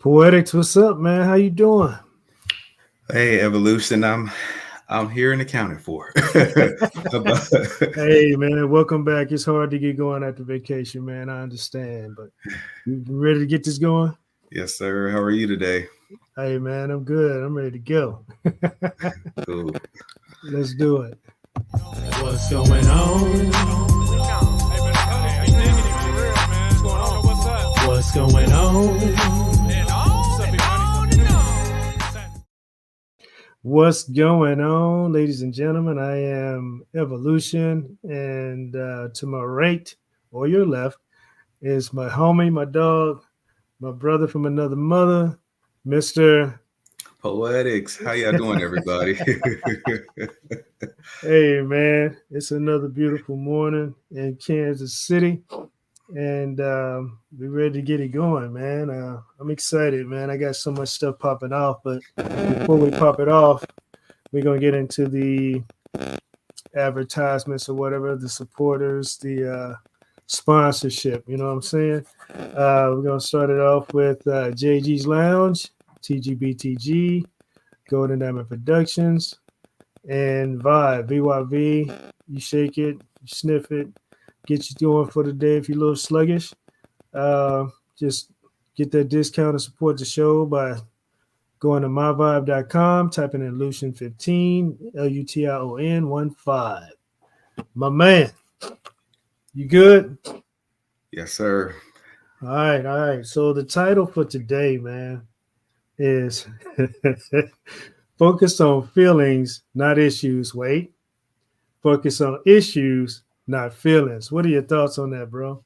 Poetics, what's up, man? How you doing? Hey, Evolution, I'm here and accounted for. About- Hey, man, welcome back. It's hard to get going after vacation, man. I understand, but you ready to get this going? yes, sir. How are you today? Hey, man, I'm good. I'm ready to go. Cool. Let's do it. What's going on? What's going on? What's going on, ladies and gentlemen? I am Evolution, and to my right or your left is my homie, my dog, my brother from another mother, Mister. Poetics. How y'all doing, everybody? Hey, man, it's another beautiful morning in Kansas City, and we're ready to get it going, man. I'm excited, man. I got so much stuff popping off, but before we pop it off, we're gonna get into the advertisements or whatever, the supporters, the sponsorship. You know what I'm saying? We're gonna start it off with JG's Lounge, TGBTG, Golden Diamond Productions, and Vibe, VYV. You shake it, you sniff it, get you going for the day if you're a little sluggish. Just get that discount and support the show by going to myvibe.com, typing in Lution15, Lution 15. My man, you good? Yes, sir. All right, all right. So the title for today, man, is focus on feelings, not issues. Wait, focus on issues, not feelings. What are your thoughts on that, bro?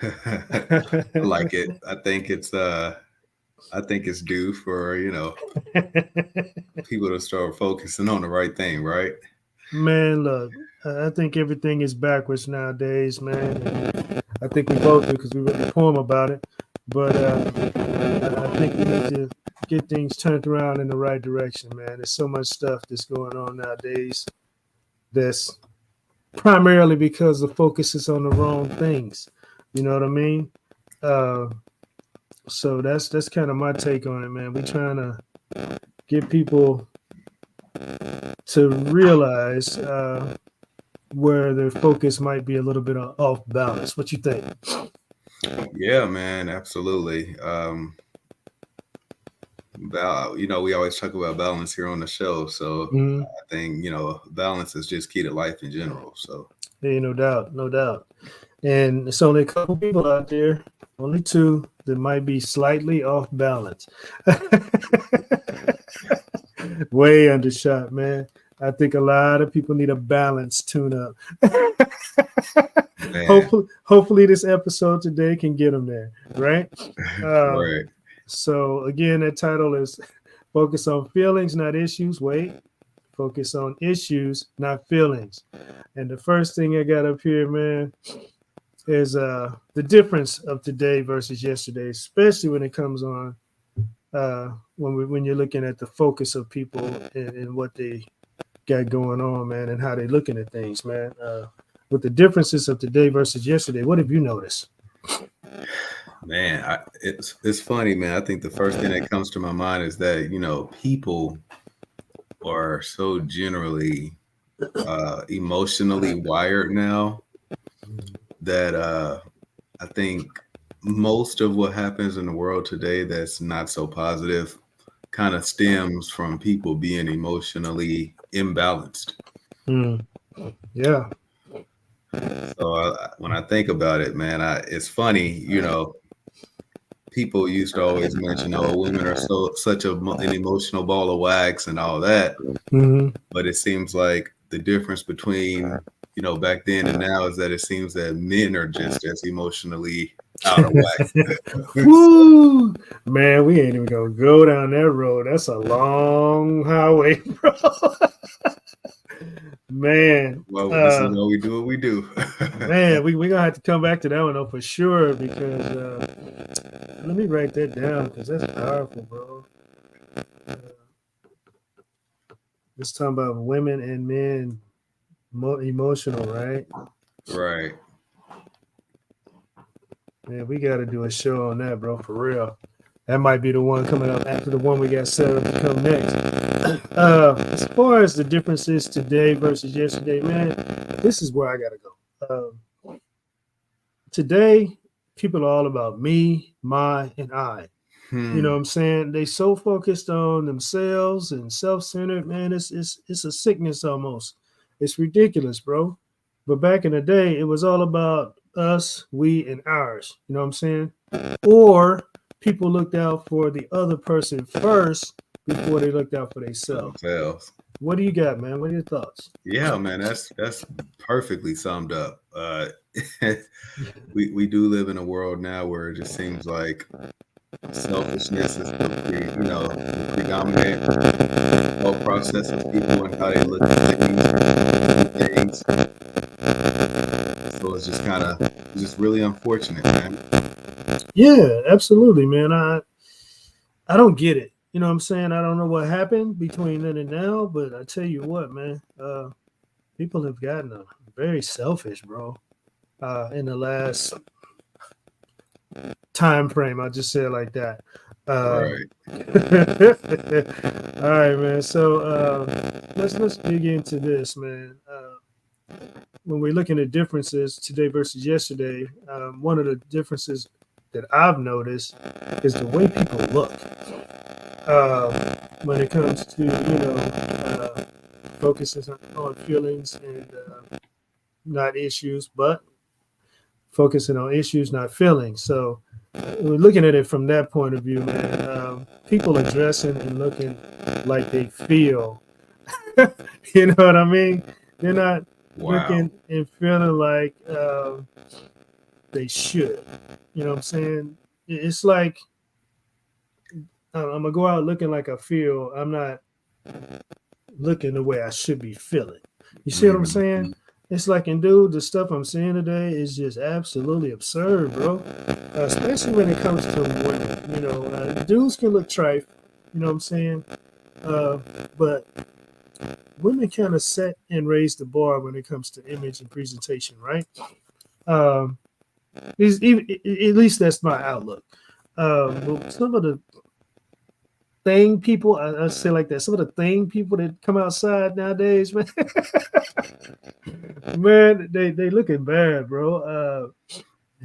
I like it. I think it's due for, people to start focusing on the right thing, right? Man, look, I think everything is backwards nowadays, man. I think we both do because we wrote a poem about it. But I think we need to get things turned around in the right direction, man. There's so much stuff that's going on nowadays that's primarily because the focus is on the wrong things. You know what I mean? Uh, so that's kind of my take on it, man. We're trying to get people to realize where their focus might be a little bit off balance. What you think? Yeah, man, absolutely. We always talk about balance here on the show. So Mm-hmm. I think, balance is just key to life in general. So Hey, no doubt, no doubt. And it's only a couple people out there, only two, that might be slightly off balance. Way undershot, man. I think a lot of people need a balance tune up. man, hopefully this episode today can get them there, right? Um, right. so again, that title is Focus on Feelings, Not Issues. Wait, focus on issues, not feelings. And the first thing I got up here, man, is the difference of today versus yesterday, especially when it comes on when you're looking at the focus of people and what they got going on, man, and how they're looking at things, man. With the differences of today versus yesterday, what have you noticed? Man, it's funny, man. I think the first thing that comes to my mind is that people are so generally emotionally wired now that I think most of what happens in the world today that's not so positive kind of stems from people being emotionally imbalanced. Hmm. Yeah. So when I think about it, man, it's funny, people used to always mention, "Oh, women are an emotional ball of wax" and all that. Hmm. But it seems like the difference between back then and now is that it seems that men are just as emotionally out of whack. So, Woo! Man, we ain't even gonna go down that road. That's a long highway, bro. Man, well, this is why we do what we do. man, we gonna have to come back to that one though for sure because let me write that down because that's powerful, bro. Uh, it's talking about women and men emotional, right? Right. Man, we got to do a show on that, bro, for real. That might be the one coming up after the one we got set up to come next. As far as the differences today versus yesterday, man, this is where I gotta go. Today, people are all about me, my, and I. You know what I'm saying? They so focused on themselves and self-centered, man. It's a sickness almost. It's ridiculous, bro. But back in the day, it was all about us, we, and ours. You know what I'm saying? Or people looked out for the other person first before they looked out for themselves. Themselves. What do you got, man? What are your thoughts? Yeah, man, that's perfectly summed up. We do live in a world now where it just seems like selfishness is the predominant thought process of people and how they look at things. So it's just really unfortunate, man. Yeah, absolutely, man. I don't get it. You know what I'm saying? I don't know what happened between then and now, but I tell you what, man, people have gotten very selfish, bro. In the last time frame, I'll just say it like that. Right. All right, man. So let's dig into this, man. When we're looking at differences today versus yesterday, one of the differences that I've noticed is the way people look. When it comes to focuses on feelings and not issues, but focusing on issues, not feelings. So we're looking at it from that point of view, man. People are dressing and looking like they feel. You know what I mean? They're not looking and feeling like they should. You know what I'm saying? It's like I'm gonna go out looking like I feel. I'm not looking the way I should be feeling. You see what I'm saying? It's like, and dude, the stuff I'm seeing today is just absolutely absurd, bro. Especially when it comes to women. You know, dudes can look trite. You know what I'm saying? But women kind of set and raise the bar when it comes to image and presentation, right? At least that's my outlook. Some of the thing people, I say like that, some of the thing people that come outside nowadays, man, man, they looking bad, bro.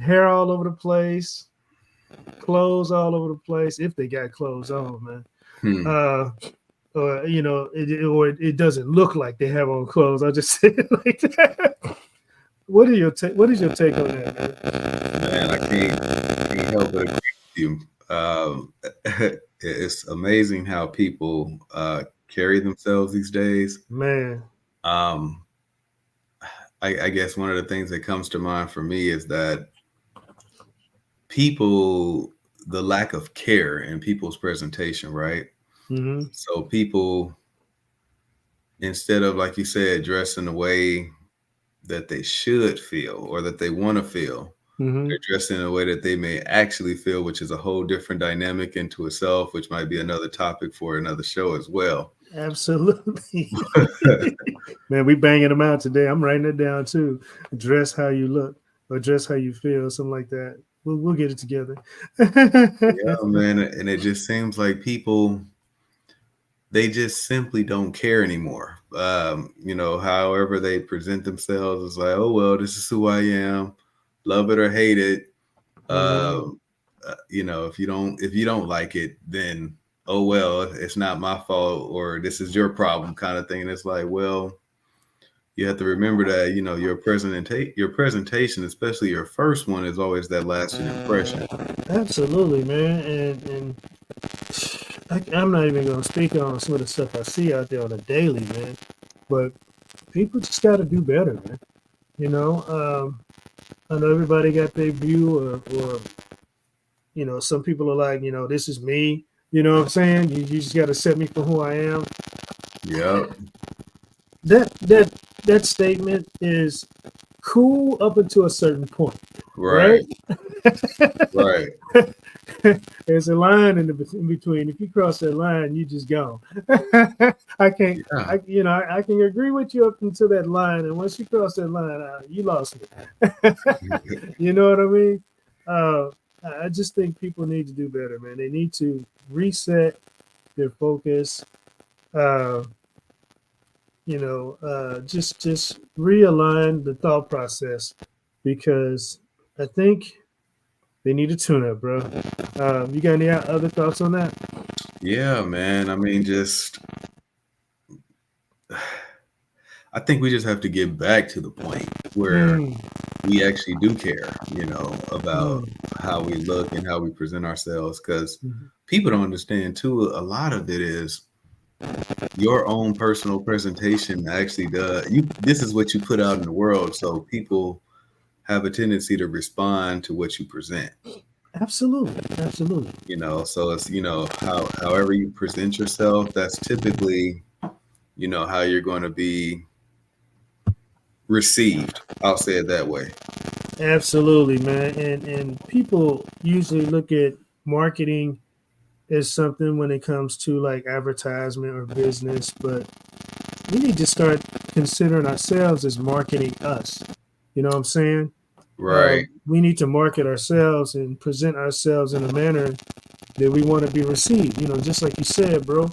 Hair all over the place, clothes all over the place, if they got clothes on, man. Or it doesn't look like they have on clothes. I'll just say it like that. What is your take on that, man? Man, I can't help but agree with you. It's amazing how people carry themselves these days. Man. I guess one of the things that comes to mind for me is that the lack of care in people's presentation, right? Mm-hmm. So people, instead of, like you said, dressing the way that they should feel or that they want to feel, they're dressed in a way that they may actually feel, which is a whole different dynamic into itself, which might be another topic for another show as well. Absolutely. Man, we banging them out today. I'm writing it down too. Dress how you look or dress how you feel, something like that. We'll get it together. Yeah, man. And it just seems like people, they just simply don't care anymore. However they present themselves is like, oh, well, this is who I am. Love it or hate it. If you don't like it, then oh well, it's not my fault, or this is your problem, kind of thing. And it's like, well, you have to remember that your presentation, especially your first one, is always that lasting impression. Absolutely, man. And I'm not even going to speak on some of the stuff I see out there on a daily, man. But people just got to do better, man. I know everybody got their view, or some people are like, this is me. You know what I'm saying? You just got to accept me for who I am. Yep. That statement is cool up until a certain point. Right. Right. There's a line in between. If you cross that line, you just gone. I can't. Yeah. I can agree with you up until that line, and once you cross that line, you lost me. You know what I mean? I just think people need to do better, man. They need to reset their focus. Uh, just realign the thought process because I think they need to tune up, bro. You got any other thoughts on that? Yeah, man. I mean, just I think we just have to get back to the point where Mm, we actually do care, you know, about mm, how we look and how we present ourselves. Because mhm. people don't understand too. A lot of it is your own personal presentation actually does. This is what you put out in the world, so people have a tendency to respond to what you present. Absolutely, absolutely. You know, so it's however you present yourself. That's typically how you're going to be received. I'll say it that way. Absolutely, man. And people usually look at marketing as something when it comes to like advertisement or business, but we need to start considering ourselves as marketing us. You know what I'm saying? Right. We need to market ourselves and present ourselves in a manner that we want to be received. You know, just like you said, bro.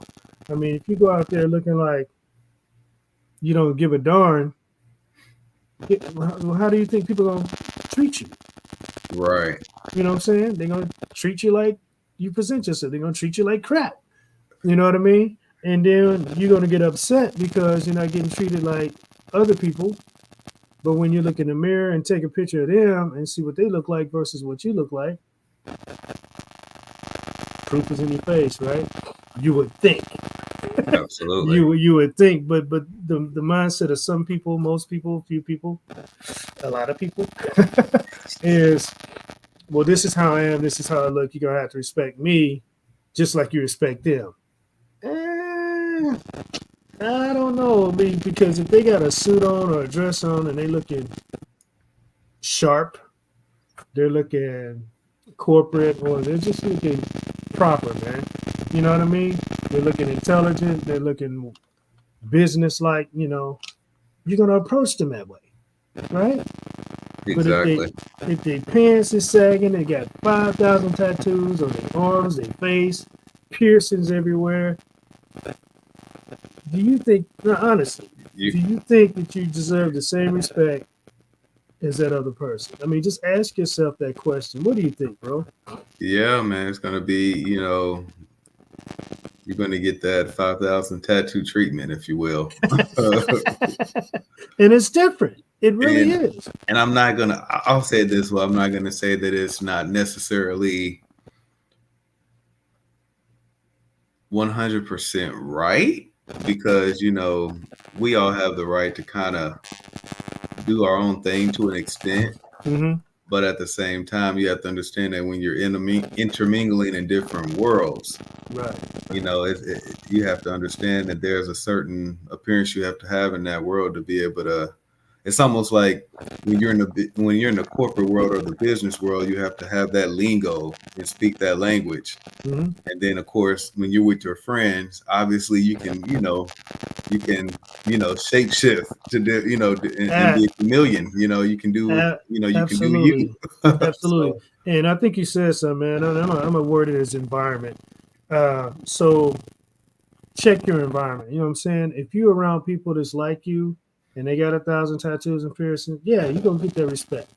I mean, if you go out there looking like you don't give a darn, how do you think people gonna treat you? Right. You know what I'm saying? They're gonna treat you like you present yourself. They're gonna treat you like crap. You know what I mean? And then you're gonna get upset because you're not getting treated like other people. But when you look in the mirror and take a picture of them and see what they look like versus what you look like, proof is in your face, right? You would think. Absolutely. You would think, but the mindset of some people, most people, few people, a lot of people, is well, this is how I am, this is how I look. You're gonna have to respect me just like you respect them. Eh, I don't know, because if they got a suit on or a dress on and they looking sharp, they're looking corporate, or they're just looking proper, man. You know what I mean? They're looking intelligent, they're looking business like, you're gonna approach them that way, right? But Exactly. if their pants is sagging, they got 5,000 tattoos on their arms, their face, piercings everywhere. Do you think, no, honestly, do You you think that you deserve the same respect as that other person? I mean, just ask yourself that question. What do you think, bro? Yeah, man, it's gonna be, you're gonna get that 5,000 tattoo treatment, if you will. And it's different. It really and is. and I'll say it this way, I'm not gonna say that it's not necessarily 100% right, because we all have the right to kind of do our own thing to an extent. Mm-hmm. But at the same time, you have to understand that when you're intermingling in different worlds, Right. you have to understand that there's a certain appearance you have to have in that world to be able to. It's almost like when you're in the corporate world or the business world, you have to have that lingo and speak that language. Mm-hmm. And then, of course, when you're with your friends, obviously you can shape shift to and Uh, be a chameleon. You can do you can do you. absolutely. Absolutely. So And I think you said something, man. I'm a word it as environment. So check your environment. You know what I'm saying? If you're around people that's like you and they got 1,000 tattoos and piercings, yeah, you're gonna get that respect.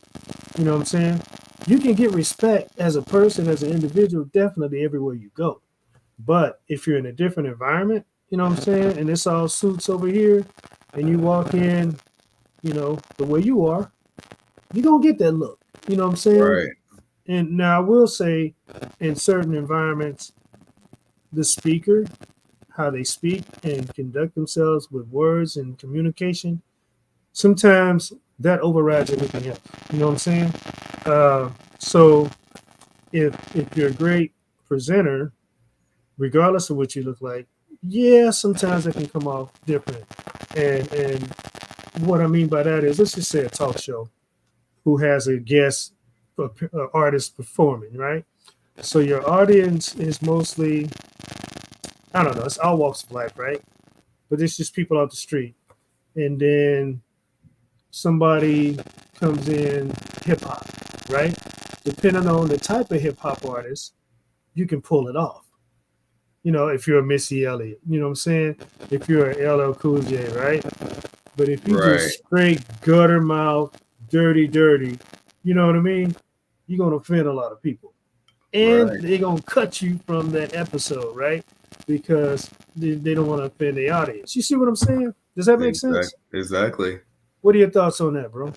You know what I'm saying? You can get respect as a person, as an individual, definitely everywhere you go. But if you're in a different environment, you know what I'm saying, and it's all suits over here, and you walk in, the way you are, you're gonna get that look. You know what I'm saying? right, And now I will say in certain environments, the speaker, how they speak and conduct themselves with words and communication, sometimes that overrides everything else. You know what I'm saying? So if you're a great presenter, regardless of what you look like, yeah, sometimes it can come off different. And what I mean by that is, let's just say a talk show who has a guest artist performing, right? So your audience is mostly, I don't know, it's all walks of life, right? But it's just people out the street. And then somebody comes in hip hop, right? depending on the type of hip hop artist, you can pull it off. You know, if you're a Missy Elliott, you know what I'm saying? If you're an LL Cool J, right? But if you Right. just straight gutter mouth, dirty, you know what I mean? You're gonna offend a lot of people, and Right. they're gonna cut you from that episode, right? Because they don't want to offend the audience. You see what I'm saying? Does that make sense? Exactly. What are your thoughts on that, bro?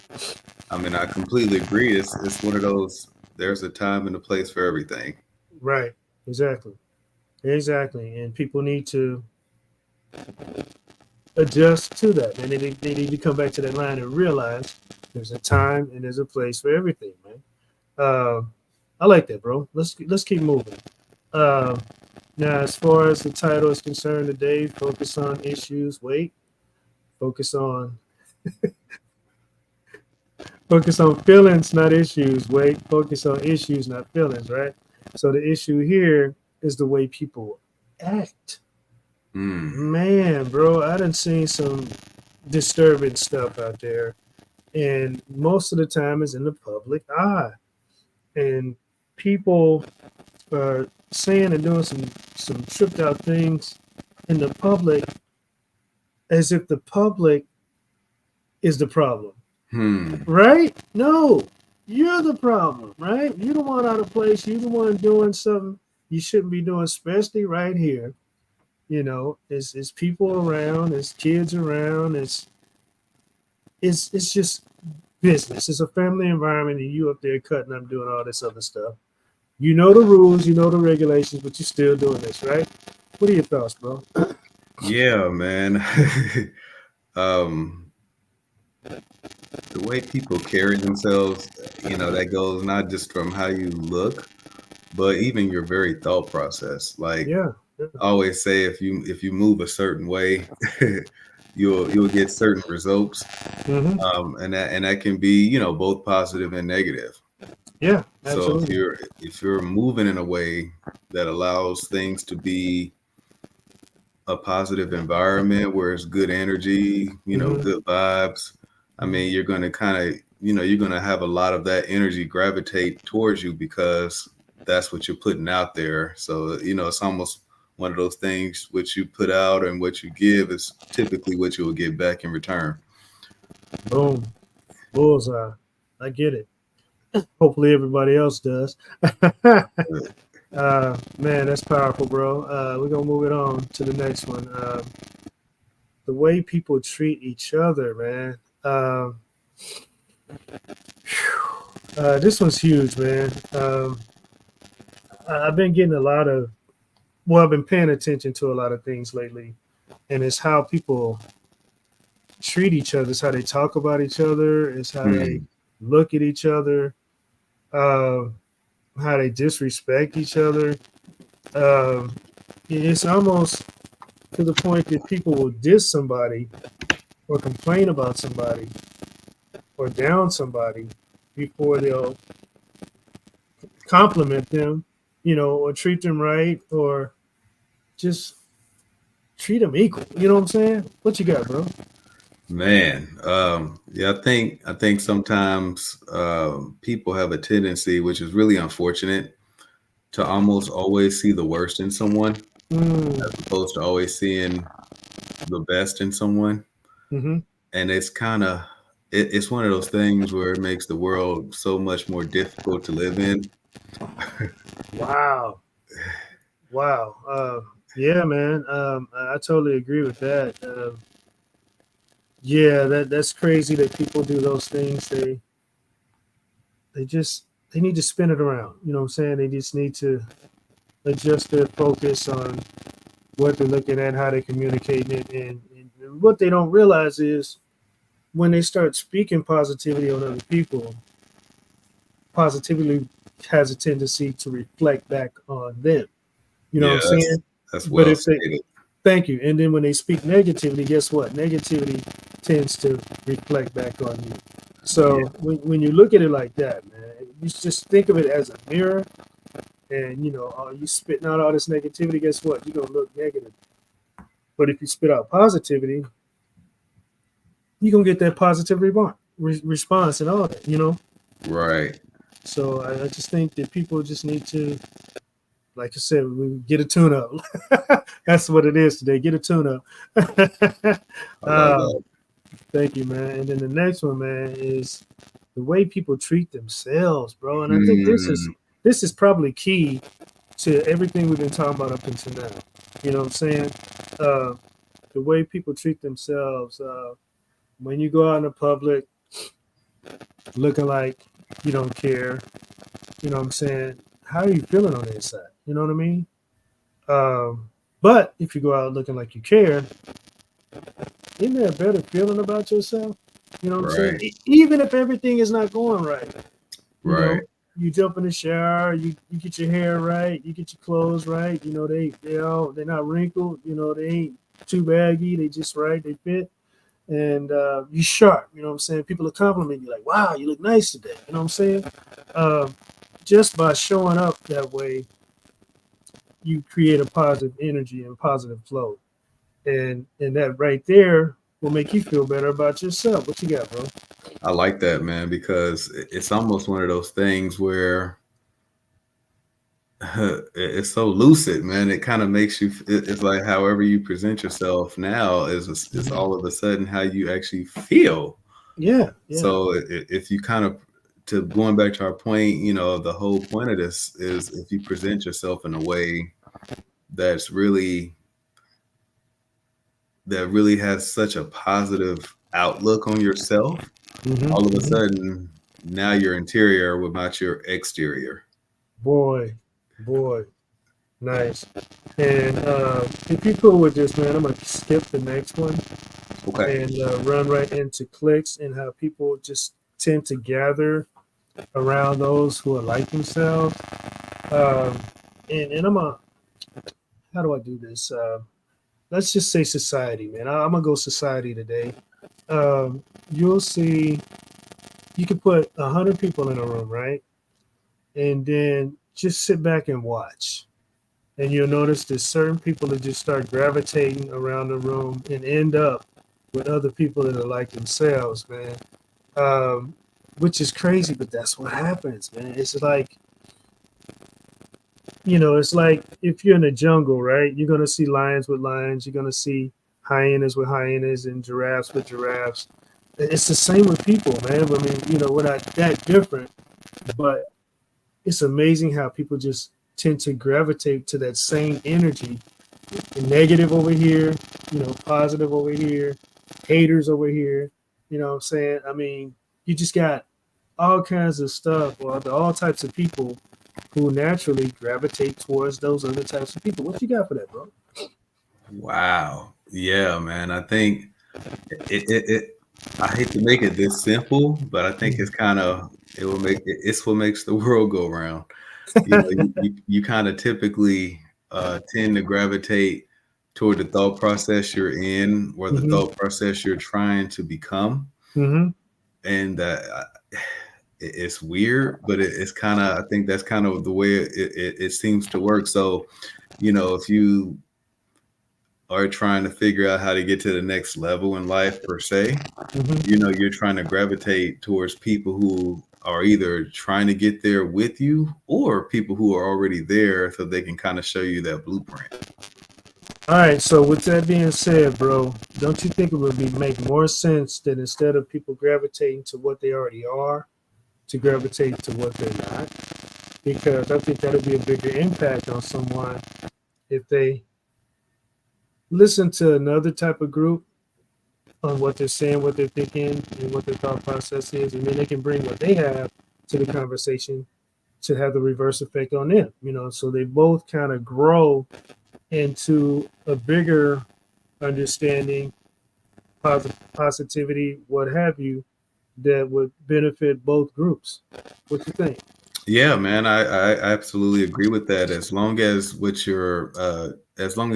I mean, I completely agree. It's one of those. There's a time and a place for everything. Right. Exactly. Exactly. And people need to adjust to that. And they need to come back to that line and realize there's a time and there's a place for everything, man. I like that, bro. Let's keep moving. Uh, Now, as far as the title is concerned today, focus on issues. Wait, focus on focus on feelings, not issues. Wait, focus on issues, not feelings. Right. So the issue here is the way people act. Mm. Man, bro, I done seen some disturbing stuff out there, and most of the time is in the public eye. And people are saying and doing some tripped out things in the public as if the public is the problem, Hmm. right? No, you're the problem, right? You're the one out of place. You're the one doing something you shouldn't be doing, especially right here. You know, it's people around, it's kids around, it's just business. It's a family environment, and you up there cutting up, doing all this other stuff. You know the rules, you know the regulations, but you're still doing this, right? What are your thoughts, bro? Yeah, man. um, the way people carry themselves, that goes not just from how you look, but even your very thought process. Like Yeah. Yeah. I always say, if you move a certain way, you'll get certain results, Hmm. and that can be both positive and negative. Yeah, So if absolutely. you're moving in a way that allows things to be a positive environment where it's good energy, Hmm. good vibes, I mean, you're going to kind of, you're going to have a lot of that energy gravitate towards you because that's what you're putting out there. So, it's almost one of those things which you put out and what you give is typically what you will get back in return. Boom. Bullseye. I get it. Hopefully everybody else does. Man, that's powerful, bro. We're gonna move it on to the next one. The way people treat each other, man. This one's huge, man. I've been getting a lot of, well, I've been paying attention to a lot of things lately, and it's how people treat each other. It's how they talk about each other. It's how they Hmm. look at each other. Uh, how they disrespect each other. Um, it's almost to the point that people will diss somebody or complain about somebody or down somebody before they'll compliment them, or treat them right or just treat them equal. You know what I'm saying? What you got, bro? Man, yeah, I think sometimes people have a tendency, which is really unfortunate, to almost always see the worst in someone Mm, as opposed to always seeing the best in someone. mm-hmm. And it's kind of it's one of those things where it makes the world so much more difficult to live in. Wow. Wow. Yeah, man. I totally agree with that. Yeah, that's crazy that people do those things. They just they need to spin it around. You know what I'm saying? They just need to adjust their focus on what they're looking at, how they're communicating it, and what they don't realize is when they start speaking positivity on other people, positivity has a tendency to reflect back on them. You know what Yeah, I'm that's saying? that's But well if they stated. Thank you. And then when they speak negativity, guess what? Negativity tends to reflect back on you. Yeah, So when you look at it like that, man, you just think of it as a mirror. And you spitting out all this negativity. Guess what? You're gonna look negative. But if you spit out positivity, you're gonna get that positive response and all that. right. So I just think that people just need to, like I said, we get a tune up. That's what it is today. Get a tune up. I love uh, that. Thank you, man. And then the next one, man, is the way people treat themselves, bro. And I think Mm, this is probably key to everything we've been talking about up until now. You know what I'm saying? Uh, the way people treat themselves when you go out in the public, looking like you don't care. You know what I'm saying? How are you feeling on the inside? You know what I mean? But if you go out looking like you care, isn't there a better feeling about yourself? You know what I'm saying? right, Even if everything is not going right, you right. know, you jump in the shower, you get your hair right, you get your clothes right. You know, they're not wrinkled. You know, they ain't too baggy. They just right. They fit. And you sharp. You know what I'm saying? People are complimenting you like, "Wow, you look nice today." You know what I'm saying? Um, just by showing up that way, you create a positive energy and positive flow, and that right there will make you feel better about yourself. What you got, bro? I like that, man, because it's almost one of those things where it's so lucid, man. It kind of makes you. It's like however you present yourself now is Mhm. all of a sudden how you actually feel. Yeah, yeah. So if you kind of to going back to our point, the whole point of this is if you present yourself in a way that's really that really has such a positive outlook on yourself, Hmm, all of a hmm. sudden now your interior will match your exterior. Boy, boy, nice. And if you're cool with this, man, I'm gonna skip the next one Okay. and run right into clicks and how people just tend to gather around those who are like themselves. Um, and I'm a how do I do this? Let's just say society, man. I'm gonna go society today. You'll see you can put 100 people in a room, right? And then just sit back and watch. And you'll notice that certain people that just start gravitating around the room and end up with other people that are like themselves, man. Um, which is crazy, but that's what happens, man. It's like it's like if you're in the jungle, right? You're gonna see lions with lions. You're gonna see hyenas with hyenas and giraffes with giraffes. It's the same with people, man. I mean, we're not that different, but it's amazing how people just tend to gravitate to that same energy. Negative over here, positive over here, haters over here. You know what I'm saying? I mean, you just got all kinds of stuff, or all types of people who naturally gravitate towards those other types of people. What you got for that, bro? Wow. Yeah, man. I think it I hate to make it this simple, but I think it's kind of it will make it's what makes the world go round. You kind of typically tend to gravitate toward the thought process you're in or the Mm-hmm. thought process you're trying to become. Mm-hmm. And it's weird, but it's kind of, I think that's kind of the way it seems to work. So, if you are trying to figure out how to get to the next level in life per se, Mm-hmm. you're trying to gravitate towards people who are either trying to get there with you or people who are already there so they can kind of show you that blueprint. All right. So with that being said, bro, don't you think it would make more sense that instead of people gravitating to what they already are, to gravitate to what they're not? Because I think that'll be a bigger impact on someone if they listen to another type of group on what they're saying, what they're thinking, and what their thought process is, and then they can bring what they have to the conversation to have the reverse effect on them. So they both kind of grow into a bigger understanding, positivity, what have you, that would benefit both groups. What you think? Yeah, man, I absolutely agree with that. As long as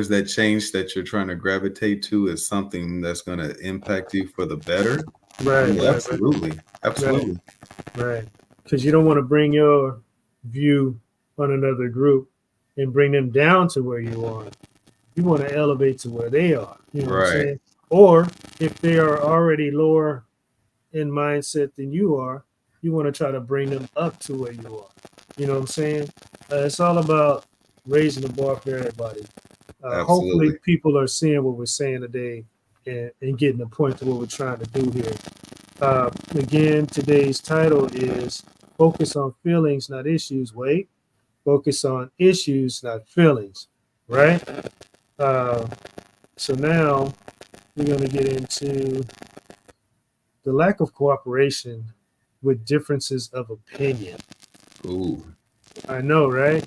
that change that you're trying to gravitate to is something that's going to impact you for the better. Right, Yeah, right, right, absolutely. right, Absolutely. right. Because you don't want to bring your view on another group and bring them down to where you are. You want to elevate to where they are. You know what I'm Right. saying? Or if they are already lower in mindset than you are, You want to try to bring them up to where you are. You know what I'm saying? It's all about raising the bar for everybody. Hopefully, Absolutely. people are seeing what we're saying today and getting the point to what we're trying to do here. Again, today's title is Focus on Feelings, Not Issues. Wait, focus on issues, not feelings, right? Uh, so now we're going to get into the lack of cooperation with differences of opinion. Ooh. I know, right?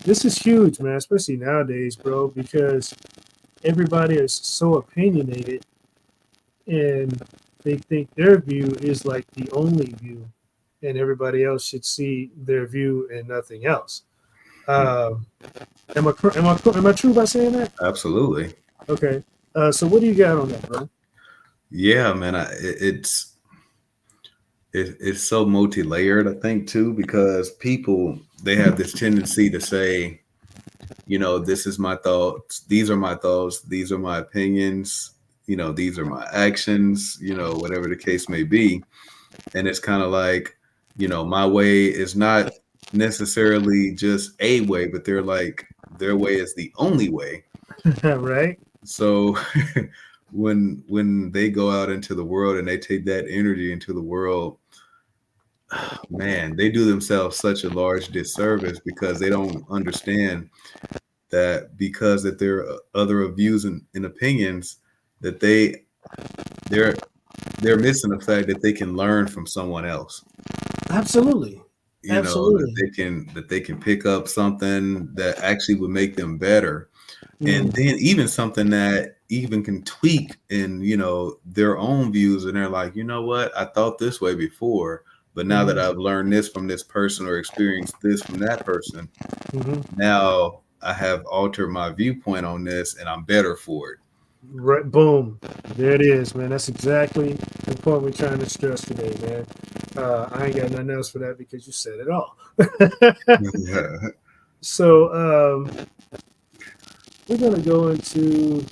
This is huge, man, especially nowadays, bro, because everybody is so opinionated and they think their view is like the only view, and everybody else should see their view and nothing else. Um, am I true by saying that? Absolutely. Okay. So what do you got on that, bro? Yeah, man. It's so multi-layered, I think, too, because people, they have this tendency to say, this is my thoughts, these are my thoughts, these are my opinions, these are my actions, whatever the case may be. And it's kind of like, my way is not necessarily just a way, but they're like, their way is the only way. Right? So when they go out into the world and they take that energy into the world, man, they do themselves such a large disservice because they don't understand that because that there are other views and opinions, that they're they're missing the fact that they can learn from someone else. Absolutely. That Absolutely. they can pick up something that actually would make them better, and Mm, then even something that even can tweak in their own views, and they're like, you know what, I thought this way before, but now that mhm, I've learned this from this person or experienced this from that person, mhm. now I have altered my viewpoint on this and I'm better for it. Right, boom. There it is, man. That's exactly the point we're trying to stress today, man. I ain't got nothing else for that because you said it all. So we're gonna go into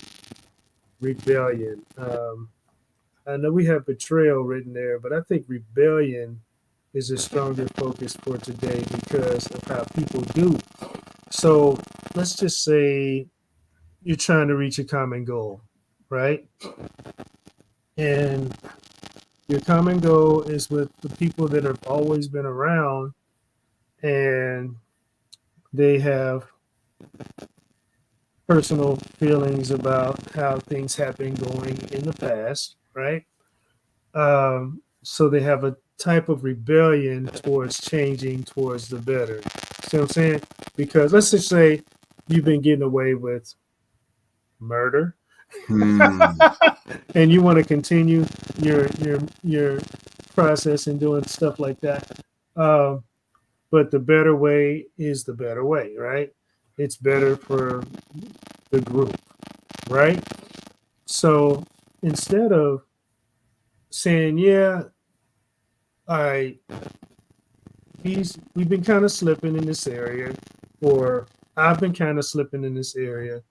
rebellion. I know we have betrayal written there, but I think rebellion is a stronger focus for today because of how people do. So let's just say you're trying to reach a common goal, right? And your common goal is with the people that have always been around and they have personal feelings about how things have been going in the past, right? So they have a type of rebellion towards changing towards the better. See what I'm saying? Because let's just say you've been getting away with murder Hmm. and you want to continue your process in doing stuff like that. Um, but the better way is the better way, right? It's better for the group, right? So instead of saying, yeah, I we've been kind of slipping in this area, or I've been kind of slipping in this area,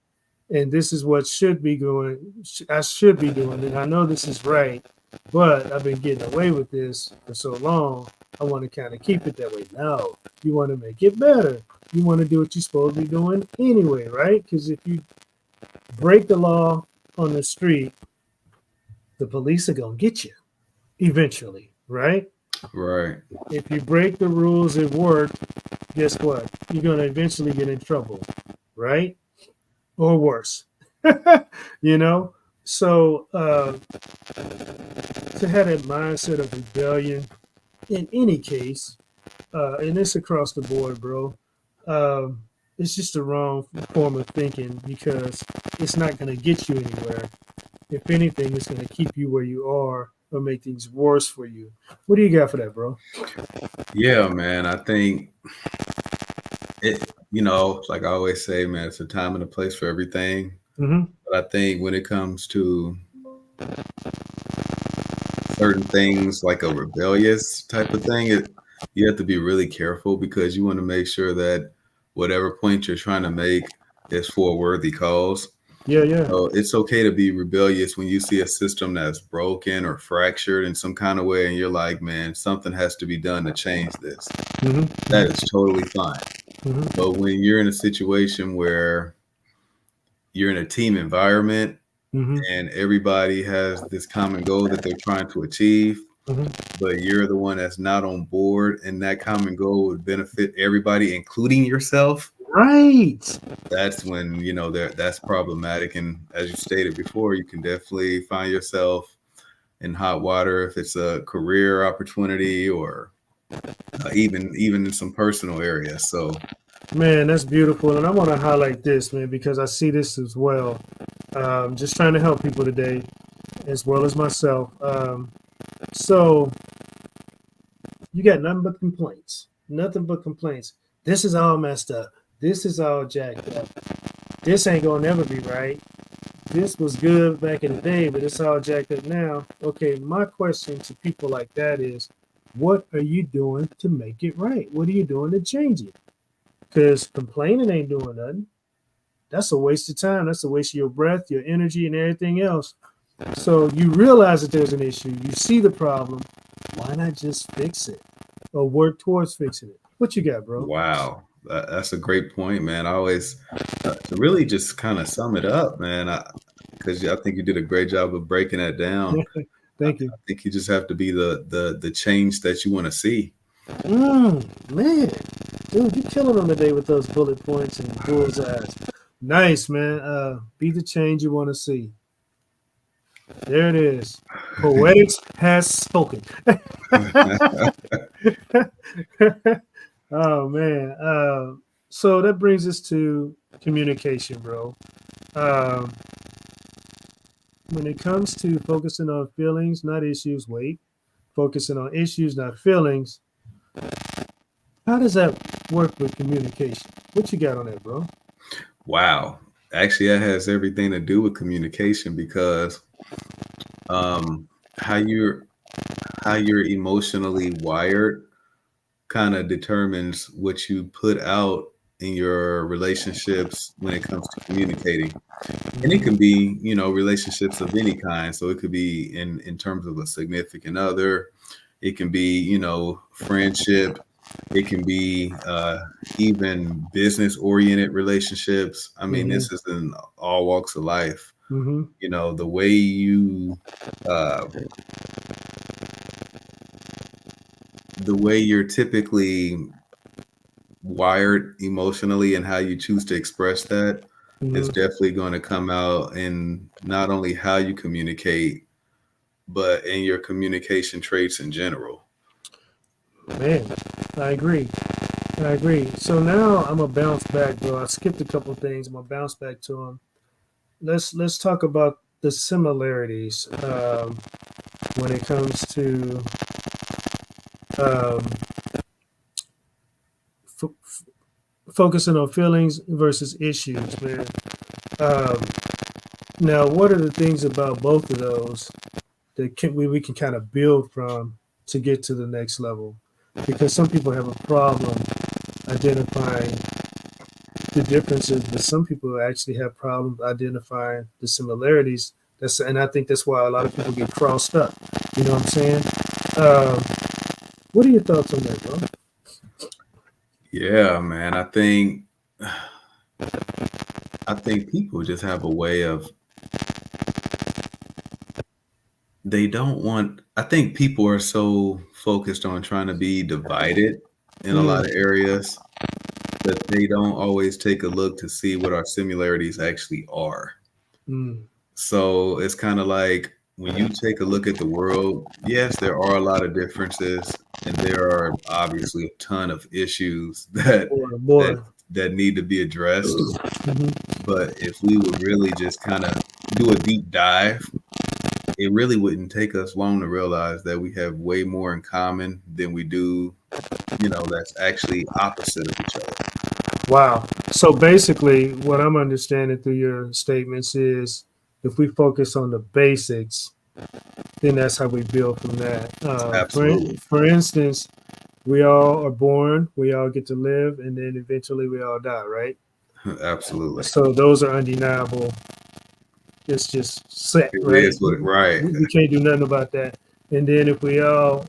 and this is what should be going. I should be doing it. I know this is right, but I've been getting away with this for so long. I want to kind of keep it that way. No, you want to make it better. You want to do what you're supposed to be doing anyway, right? Because if you break the law on the street, the police are gonna get you eventually, right? Right. If you break the rules at work, guess what? You're gonna eventually get in trouble, right? Or worse. you know? So to have that mindset of rebellion in any case, and it's across the board, bro, um, it's just the wrong form of thinking because it's not going to get you anywhere. If anything, it's going to keep you where you are or make things worse for you. What do you got for that, bro? Yeah, man. I think like I always say, man, it's a time and a place for everything. Mm-hmm. But I think when it comes to certain things like a rebellious type of thing, you have to be really careful because you want to make sure that whatever point you're trying to make is for a worthy cause. Yeah, yeah. So it's okay to be rebellious when you see a system that's broken or fractured in some kind of way, and you're like, man, something has to be done to change this. That is totally fine. Hmm. But when you're in a situation where you're in a team environment Hmm. and everybody has this common goal that they're trying to achieve, Hmm. but you're the one that's not on board, and that common goal would benefit everybody, including yourself, Right. that's when that's problematic. And as you stated before, you can definitely find yourself in hot water if it's a career opportunity or even in some personal areas. So Man, that's beautiful. And I want to highlight this, man, because I see this as well. Just trying to help people today, as well as myself. So you got nothing but complaints. Nothing but complaints. This is all messed up. This is all jacked up. This ain't gonna never be right. This was good back in the day, but it's all jacked up now. Okay, my question to people like that is, what are you doing to make it right? What are you doing to change it? Because complaining ain't doing nothing. That's a waste of time. That's a waste of your breath, your energy, and everything else. So you realize that there's an issue. You see the problem. Why not just fix it or work towards fixing it? What you got, bro? wow, that's a great point, man. I always to really just kind of sum it up, man, because I think you did a great job of breaking that down. I Thank you. think you just have to be the change that you want to see. Man, dude, you killing them today with those bullet points and bullseyes. Nice, man. Be the change you want to see. There it is. Poetics has spoken. Oh man. So that brings us to communication, bro. Um, when it comes to focusing on feelings, not issues, wait. Focusing on issues, not feelings. How does that work with communication? What you got on that, bro? Wow. Actually, that has everything to do with communication because um, how you're emotionally wired kind of determines what you put out in your relationships when it comes to communicating. And it can be, relationships of any kind. So it could be in terms of a significant other. It can be, friendship. It can be even business oriented relationships. I mean, Mm-hmm. this is in all walks of life. Mm-hmm. The way uh, you're typically wired emotionally and how you choose to express that is Mm-hmm. definitely going to come out in not only how you communicate, but in your communication traits in general. Man, I agree. I agree. So now I'm gonna bounce back, bro. I skipped a couple things. I'm gonna bounce back to them. Let's talk about the similarities when it comes to um, f- focusing on feelings versus issues, man. Um, now, what are the things about both of those that we can kind of build from to get to the next level? Because some people have a problem identifying the differences, but some people actually have problems identifying the similarities. And I think that's why a lot of people get crossed up. You know what I'm saying? Um, what are your thoughts on that, bro? Yeah, man. I think people just have a way of they don't want I think people are so focused on trying to be divided in a lot Mm, of areas that they don't always take a look to see what our similarities actually are. mm, So it's kind of like when you take a look at the world, yes, there are a lot of differences, and there are obviously a ton of issues boy, that boy. that need to be addressed. Hmm. But if we would really just kind of do a deep dive, it really wouldn't take us long to realize that we have way more in common than we do, that's actually opposite of each other. Wow. So basically, what I'm understanding through your statements is if we focus on the basics, then that's how we build from that. Absolutely. For instance, we all are born, we all get to live, and then eventually we all die, right? Absolutely. So those are undeniable it's just set, It right? is right. We can't do nothing about that. And then if we all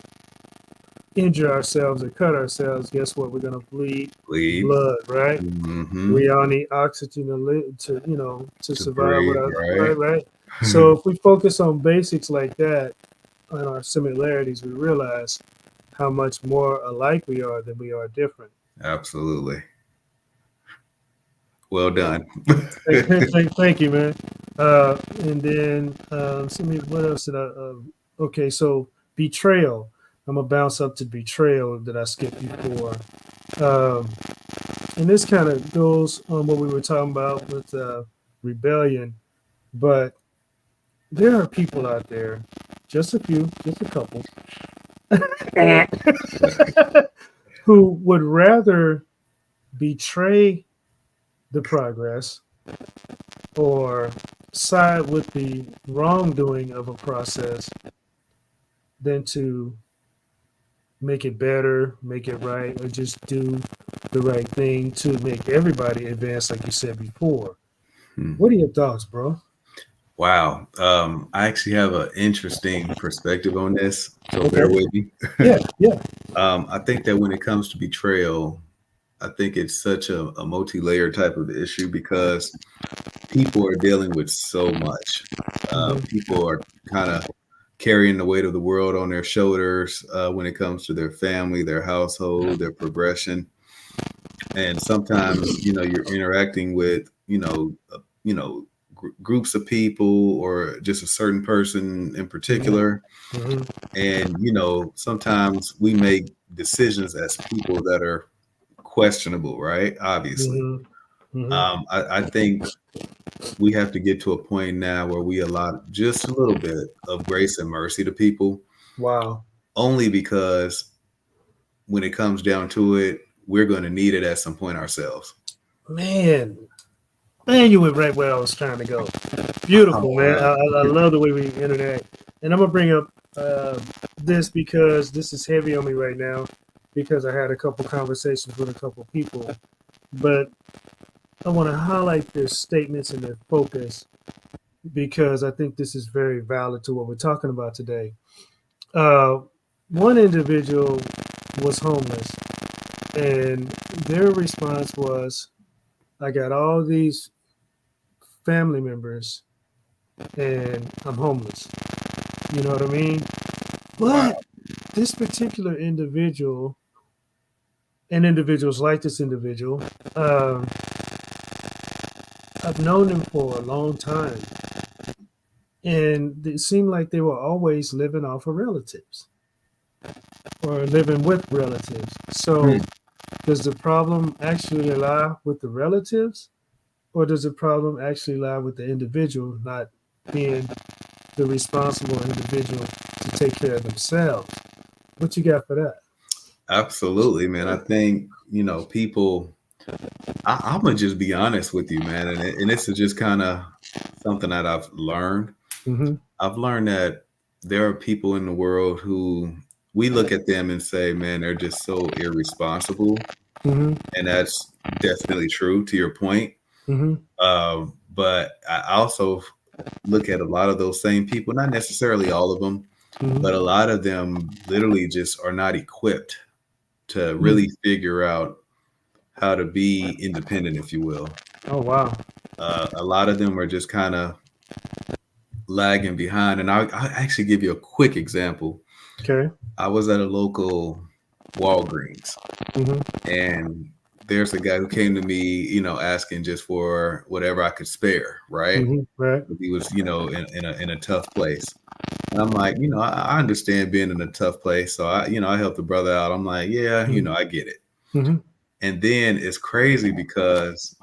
injure ourselves or cut ourselves, guess what? We're gonna bleed Bleed. blood, right? Mm-hmm. We all need oxygen to survive Breathe, without right? right. So if we focus on basics like that and our similarities, we realize how much more alike we are than we are different. Absolutely. Well done. Thank you, man. And then what else did I? Okay, so betrayal. I'm gonna bounce up to betrayal that I skipped before. Um, and this kind of goes on what we were talking about with rebellion, but there are people out there, just a few, just a couple, who would rather betray the progress or side with the wrongdoing of a process than to make it better, make it right, or just do the right thing to make everybody advance, like you said before. What are your thoughts, bro? Wow. I actually have an interesting perspective on this, so Okay. bear with me. Yeah. I think that when it comes to betrayal, I think it's such a multi-layered type of issue because people are dealing with so much. People are kind of carrying the weight of the world on their shoulders when it comes to their family, their household, their progression. And sometimes, you're interacting with, groups of people or just a certain person in particular. Mhm. And, sometimes we make decisions as people that are questionable, right? Obviously. Mhm. Mhm. I think we have to get to a point now where we allow just a little bit of grace and mercy to people, Wow. only because when it comes down to it, we're going to need it at some point ourselves. Man, you went right where I was trying to go. Beautiful, Oh, man. man. I love the way we interact. And I'm gonna bring up this because this is heavy on me right now because I had a couple conversations with a couple people. But I want to highlight their statements and their focus because I think this is very valid to what we're talking about today. Uh, One individual was homeless, and their response was, I got all these family members and I'm homeless. You know what I mean? Wow. But this particular individual and individuals like this individual, um, I've known them for a long time. And it seemed like they were always living off of relatives or living with relatives. So, does the problem actually lie with the relatives, or does the problem actually lie with the individual not being the responsible individual to take care of themselves? What you got for that? Absolutely, man. I think, people, I'm going to just be honest with you, man. And this is just kind of something that I've learned. Mm-hmm. I've learned that there are people in the world who we look at them and say, man, they're just so irresponsible. Mm-hmm. And that's definitely true to your point. Mm-hmm. But I also look at a lot of those same people, not necessarily all of them, Mm-hmm. but a lot of them literally just are not equipped to really figure out how to be independent, if you will. Oh wow. A lot of them are just kind of lagging behind. And I'll actually give you a quick example. Okay. I was at a local Walgreens, Mm-hmm. and there's a guy who came to me, asking just for whatever I could spare, right? Mm-hmm. Right. He was, in a tough place. And I'm like, I understand being in a tough place. So I helped the brother out. I'm like, yeah, I get it. Mm-hmm. And then it's crazy because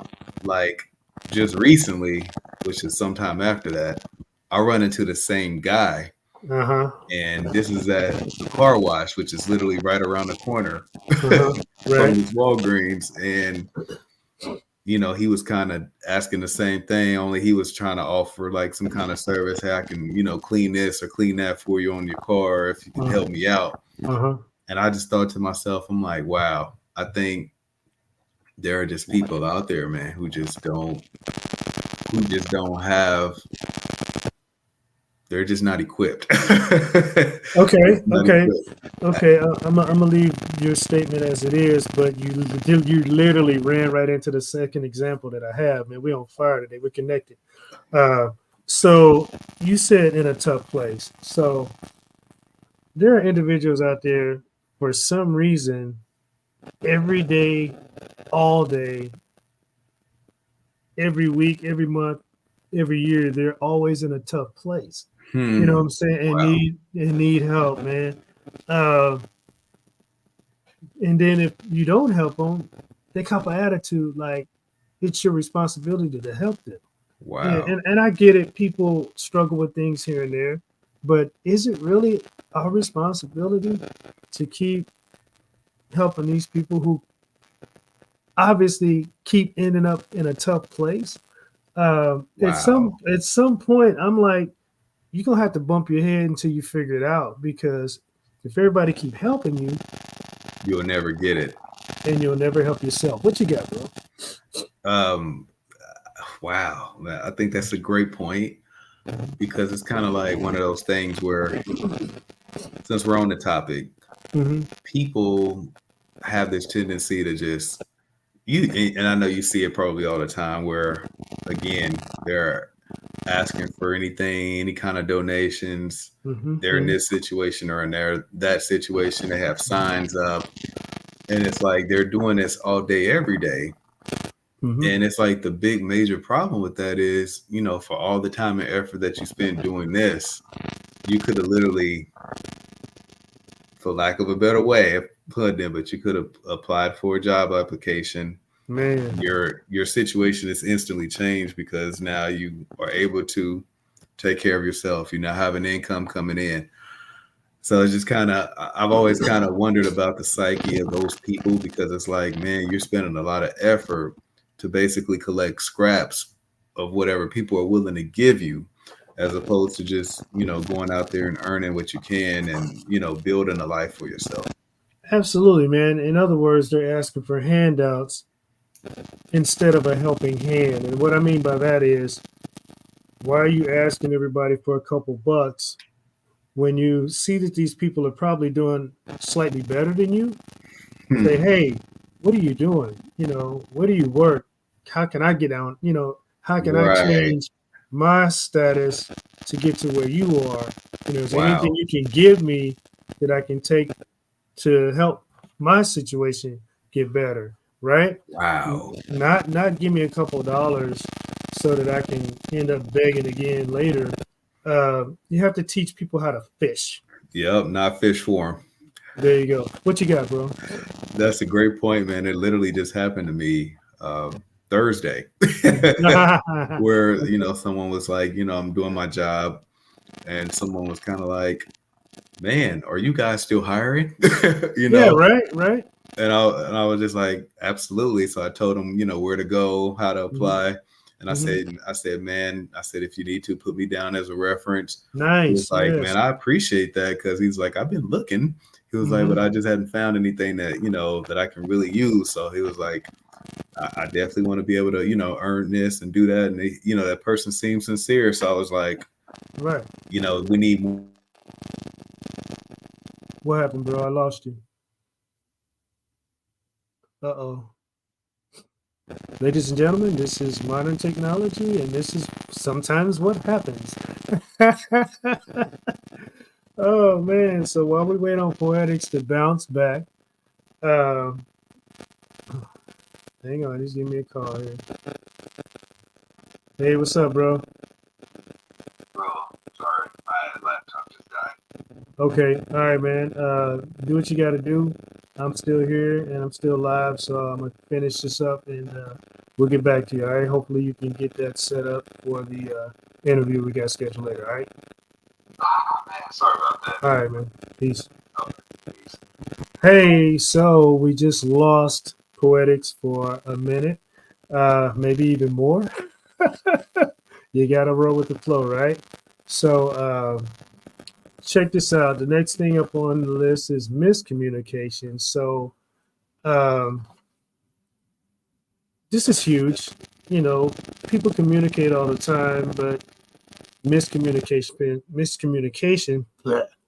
like just recently, which is sometime after that, I run into the same guy. Uh-huh. And this is at the car wash, which is literally right around the corner Uh-huh. from Right. this Walgreens. And he was kind of asking the same thing, only he was trying to offer like some kind of service. Hey, I can, clean this or clean that for you on your car if you can help me out. Uh-huh. And I just thought to myself, I'm like, wow, I think there are just people out there, man, who just don't who just don't have, they're just not equipped. Okay, Not okay, equipped. okay. I'm gonna leave your statement as it is, but you literally ran right into the second example that I have. Man, we on fire today. We're connected. Uh, so you said in a tough place. So there are individuals out there for some reason every day, all day, every week, every month, every year, they're always in a tough place. You know what I'm saying? Wow. And need help, man. Uh, and then if you don't help them, they cop an attitude like it's your responsibility to help them. Wow. And I get it. People struggle with things here and there, but is it really our responsibility to keep helping these people who obviously keep ending up in a tough place? Wow. At some point, I'm like, you're gonna have to bump your head until you figure it out, because if everybody keep helping you, You'll never get it. and you'll never help yourself. What you got, bro? Um, wow. I think that's a great point, because it's kind of like one of those things where, since we're on the topic, Mm-hmm. people have this tendency to just, and I know you see it probably all the time, where again, they're asking for anything, any kind of donations. Mm-hmm. They're in this situation or in that situation. They have signs up, and it's like they're doing this all day, every day. Mm-hmm. And it's like the big major problem with that is, for all the time and effort that you spend doing this, you could have literally, for lack of a better way of putting it, but you could have applied for a job application. Man, Your situation is instantly changed, because now you are able to take care of yourself. You now have an income coming in. So it's just I've always kind of wondered about the psyche of those people, because it's like, man, you're spending a lot of effort to basically collect scraps of whatever people are willing to give you, as opposed to just, going out there and earning what you can, and, building a life for yourself. absolutely, man. In other words, they're asking for handouts instead of a helping hand. And what I mean by that is, why are you asking everybody for a couple bucks when you see that these people are probably doing slightly better than you? Say, hey, what are you doing? Where do you work? How can I get down? How can I Right. change my status to get to where you are? Is there anything Wow. you can give me that I can take to help my situation get better? Right? Wow. Not give me a couple of dollars so that I can end up begging again later. You have to teach people how to fish. Yep. Not fish for 'em. There you go. What you got, bro? That's a great point, man. It literally just happened to me Thursday, where, someone was like, I'm doing my job, and someone was kind of like, man, are you guys still hiring? you Yeah, know, right, right. and I was just like, absolutely. So I told him, where to go, how to Hmm. apply. And Hmm. I said, man, I said, if you need to put me down as a reference. He was Nice, like, yes. man, I appreciate that, because he's like, I've been looking. He was like, Hmm. but I just hadn't found anything that, that I can really use. So he was like, I definitely want to be able to, earn this and do that. And that person seemed sincere. So I was like, Right. we need more. What happened, bro? I lost you. Uh-oh. Ladies and gentlemen, this is modern technology, and this is sometimes what happens. Oh man! So while we wait on Poetics to bounce back, uh, hang on, just give me a call here. Hey, what's up, bro? Bro, sorry, my laptop just died. Okay, all right, man. Do what you got to do. I'm still here and I'm still live, so I'm gonna finish this up and we'll get back to you. All right. Hopefully, you can get that set up for the interview we got scheduled later. All right. Oh, man, sorry about that. All right, man. Peace. Okay, peace. Hey, so we just lost Poetics for a minute, maybe even more. You gotta roll with the flow, right? So check this out. The next thing up on the list is miscommunication. So um, this is huge. You know, people communicate all the time, but miscommunication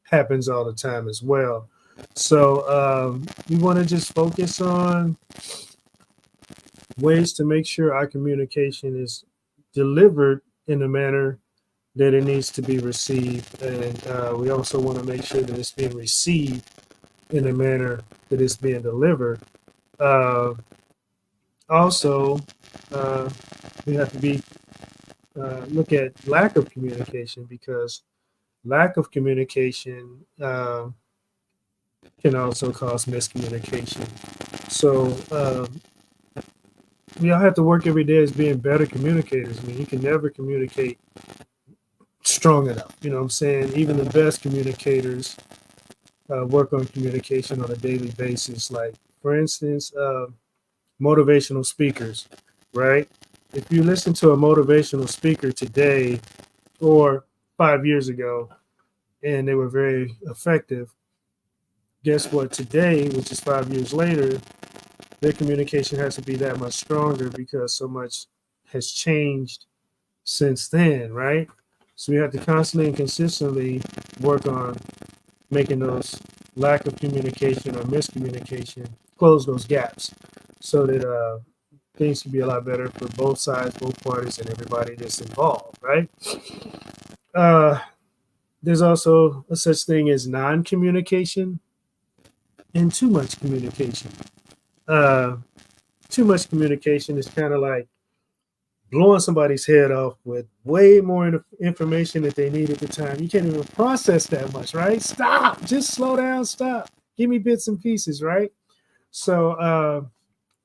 happens all the time as well. So we want to just focus on ways to make sure our communication is delivered in the manner that it needs to be received. And we also want to make sure that it's being received in the manner that it's being delivered. Also, we have to be look at lack of communication, because lack of communication can also cause miscommunication. So we all have to work every day as being better communicators. I mean, you can never communicate strong enough. You know what I'm saying? Even the best communicators work on communication on a daily basis. Like, for instance, motivational speakers, right? If you listen to a motivational speaker today or 5 years ago and they were very effective, guess what? Today, which is 5 years later, their communication has to be that much stronger because so much has changed since then, right? So we have to constantly and consistently work on making those lack of communication or miscommunication, close those gaps so that things can be a lot better for both sides, both parties, and everybody that's involved, right? There's also a such thing as non-communication and too much communication. Uh, Too much communication is kind of like blowing somebody's head off with way more information that they need at the time. You can't even process that much, right? Stop, just slow down, stop. Give me bits and pieces, right? So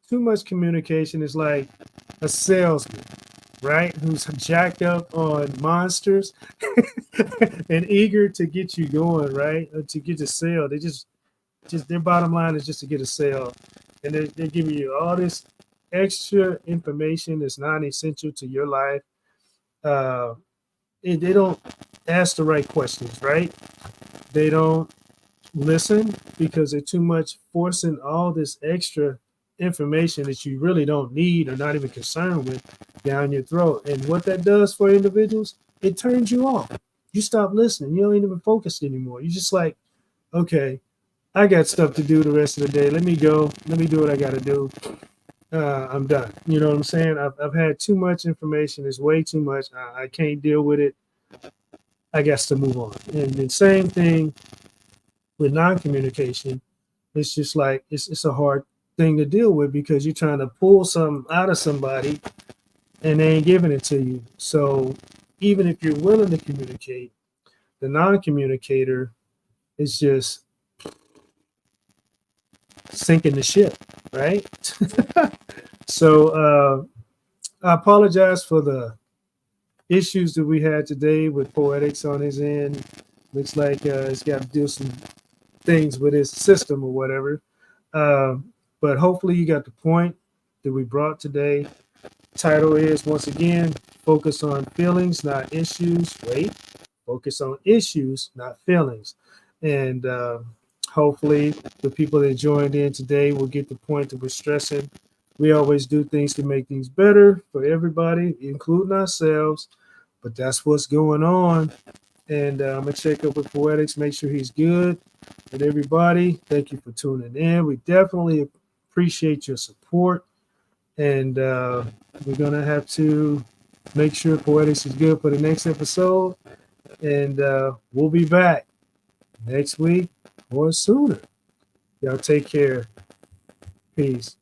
too much communication is like a salesman, right? Who's jacked up on monsters and eager to get you going, right? To get a sale. They just their bottom line is just to get a sale. And they're giving you all this extra information that's non-essential to your life. They don't ask the right questions, right? They don't listen because they're too much forcing all this extra information that you really don't need or not even concerned with down your throat. And what that does for individuals, it turns you off. You stop listening. You don't even focus anymore. You're just like, okay, I got stuff to do the rest of the day. Let me go. Let me do what I got to do. I'm done. You know what I'm saying? I've had too much information. It's way too much. I can't deal with it. I guess to move on. And the same thing with non-communication. It's just like it's a hard thing to deal with because you're trying to pull something out of somebody and they ain't giving it to you. So even if you're willing to communicate, the non-communicator is just sinking the ship, right? So I apologize for the issues that we had today with Poetics on his end. Looks like he's got to do some things with his system or whatever. But hopefully you got the point that we brought today. Title is, once again, focus on feelings, not issues. Wait, focus on issues, not feelings. And hopefully the people that joined in today will get the point that we're stressing. We always do things to make things better for everybody, including ourselves. But that's what's going on. And I'm going to check up with Poetics, make sure he's good. And everybody, thank you for tuning in. We definitely appreciate your support. And we're going to have to make sure Poetics is good for the next episode. And we'll be back next week or sooner. Y'all take care. Peace.